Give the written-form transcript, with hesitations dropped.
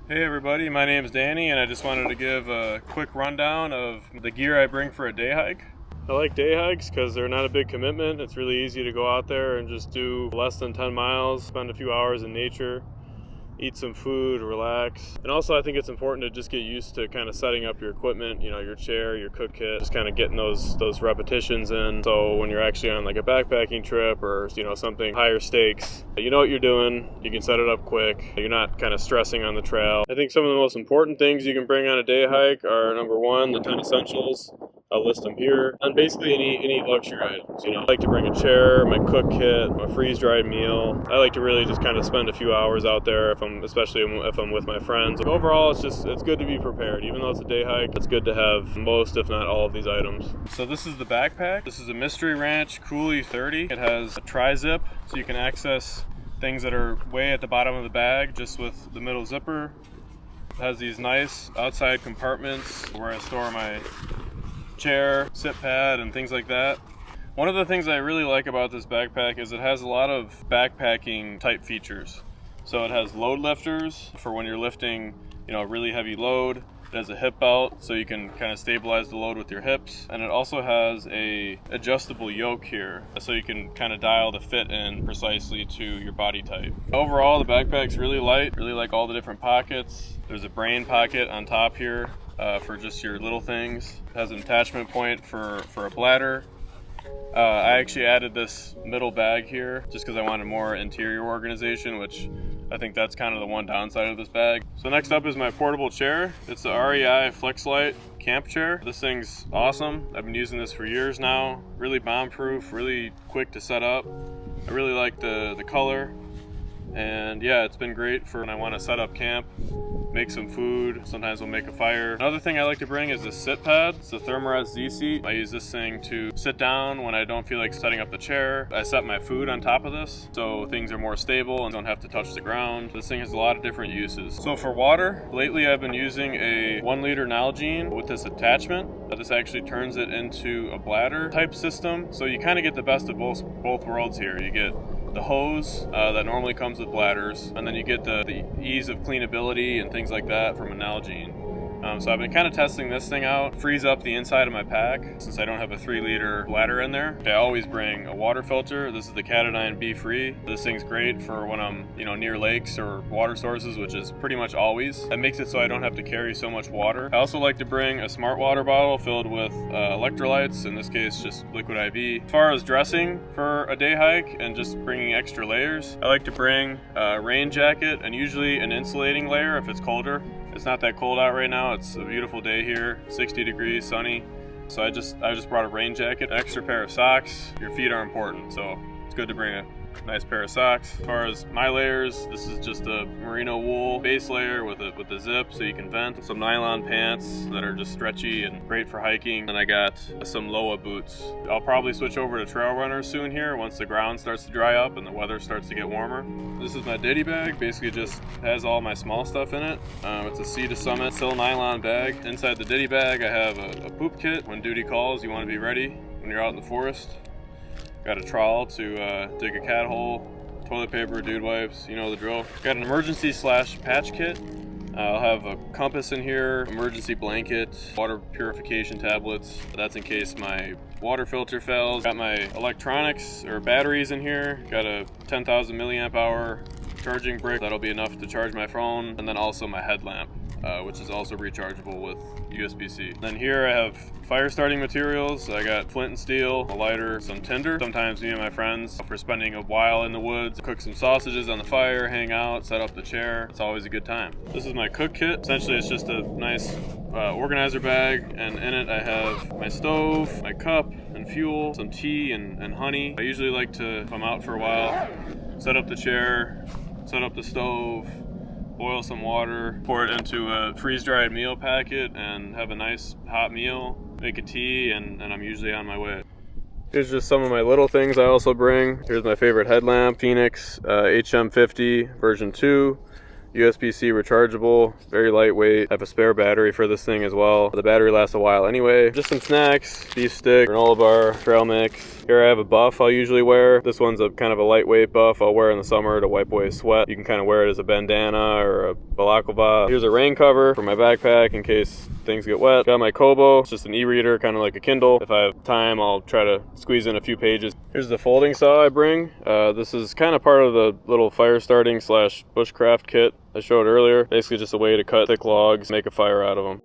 Hey everybody, my name is Danny and I just wanted to give a quick rundown of the gear I bring for a day hike. I like day hikes because they're not a big commitment. It's really easy to go out there and just do less than 10 miles, spend a few hours in nature, eat some food, relax. And also I think it's important to just get used to kind of setting up your equipment, you know, your chair, your cook kit, just kind of getting those repetitions in. So when you're actually on like a backpacking trip or, you know, something higher stakes, you know what you're doing, you can set it up quick, you're not kind of stressing on the trail. I think some of the most important things you can bring on a day hike are number one, the 10 essentials. I'll list them here. And basically any luxury items. You know, I like to bring a chair, my cook kit, my freeze-dried meal. I like to really just kind of spend a few hours out there especially if I'm with my friends. Overall, it's good to be prepared. Even though it's a day hike, it's good to have most, if not all of these items. So this is the backpack. This is a Mystery Ranch Coulee 30. It has a tri-zip, so you can access things that are way at the bottom of the bag just with the middle zipper. It has these nice outside compartments where I store my chair, sit pad, and things like that. One of the things I really like about this backpack is it has a lot of backpacking type features. So it has load lifters for when you're lifting, you know, a really heavy load. It has a hip belt so you can kind of stabilize the load with your hips. And it also has a adjustable yoke here so you can kind of dial the fit in precisely to your body type. Overall, the backpack's really light, really like all the different pockets. There's a brain pocket on top here for just your little things. It has an attachment point for a bladder. I actually added this middle bag here just because I wanted more interior organization, which I think that's kind of the one downside of this bag. So next up is my portable chair. It's the REI FlexLite camp chair. This thing's awesome. I've been using this for years now. Really bomb-proof, really quick to set up. I really like the color. And yeah, it's been great for when I want to set up camp, make some food, sometimes we'll make a fire. Another thing I like to bring is the sit pad. It's the Thermarest Z Seat. I use this thing to sit down when I don't feel like setting up the chair. I set my food on top of this so things are more stable and don't have to touch the ground. This thing has a lot of different uses. So for water, lately I've been using a 1 liter Nalgene with this attachment. This actually turns it into a bladder type system. So you kind of get the best of both worlds here. You get the hose that normally comes with bladders, and then you get the ease of cleanability and things like that from a Nalgene. So I've been kind of testing this thing out. Frees up the inside of my pack since I don't have a 3 liter bladder in there. I always bring a water filter. This is the Katadyn B-Free. This thing's great for when I'm, you know, near lakes or water sources, which is pretty much always. That makes it so I don't have to carry so much water. I also like to bring a smart water bottle filled with electrolytes, in this case just liquid IV. As far as dressing for a day hike and just bringing extra layers, I like to bring a rain jacket and usually an insulating layer if it's colder. It's not that cold out right now. It's a beautiful day here, 60 degrees, sunny. So I just brought a rain jacket, an extra pair of socks. Your feet are important, so it's good to bring a nice pair of socks. As far as my layers, this is just a merino wool base layer with a zip so you can vent. Some nylon pants that are just stretchy and great for hiking. And I got some Loa boots. I'll probably switch over to trail runners soon here once the ground starts to dry up and the weather starts to get warmer. This is my ditty bag. Basically just has all my small stuff in it. It's a Sea to Summit Sil nylon bag. Inside the ditty bag I have a poop kit. When duty calls, you want to be ready when you're out in the forest. Got a trowel to dig a cat hole, toilet paper, dude wipes, you know the drill. Got an emergency / patch kit. I'll have a compass in here, emergency blanket, water purification tablets. That's in case my water filter fails. Got my electronics or batteries in here. Got a 10,000 milliamp hour charging brick. That'll be enough to charge my phone. And then also my headlamp, which is also rechargeable with USB-C. Then here I have fire starting materials. I got flint and steel, a lighter, some tinder. Sometimes me and my friends, for spending a while in the woods, cook some sausages on the fire, hang out, set up the chair. It's always a good time. This is my cook kit. Essentially it's just a nice organizer bag, and in it I have my stove, my cup and fuel, some tea and honey. I usually like to, if I'm out for a while, set up the chair, set up the stove, boil some water, pour it into a freeze-dried meal packet and have a nice hot meal, make a tea, and I'm usually on my way. Here's just some of my little things I also bring. Here's my favorite headlamp, Phoenix HM50 version 2. USB-C rechargeable, very lightweight. I have a spare battery for this thing as well. The battery lasts a while anyway. Just some snacks, beef stick, granola bar, trail mix. Here I have a buff I'll usually wear. This one's a kind of a lightweight buff I'll wear in the summer to wipe away sweat. You can kind of wear it as a bandana or a balaclava. Here's a rain cover for my backpack in case things get wet. Got my Kobo, it's just an e-reader, kind of like a Kindle. If I have time, I'll try to squeeze in a few pages. Here's the folding saw I bring. This is kind of part of the little fire starting / bushcraft kit I showed earlier. Basically just a way to cut thick logs, make a fire out of them.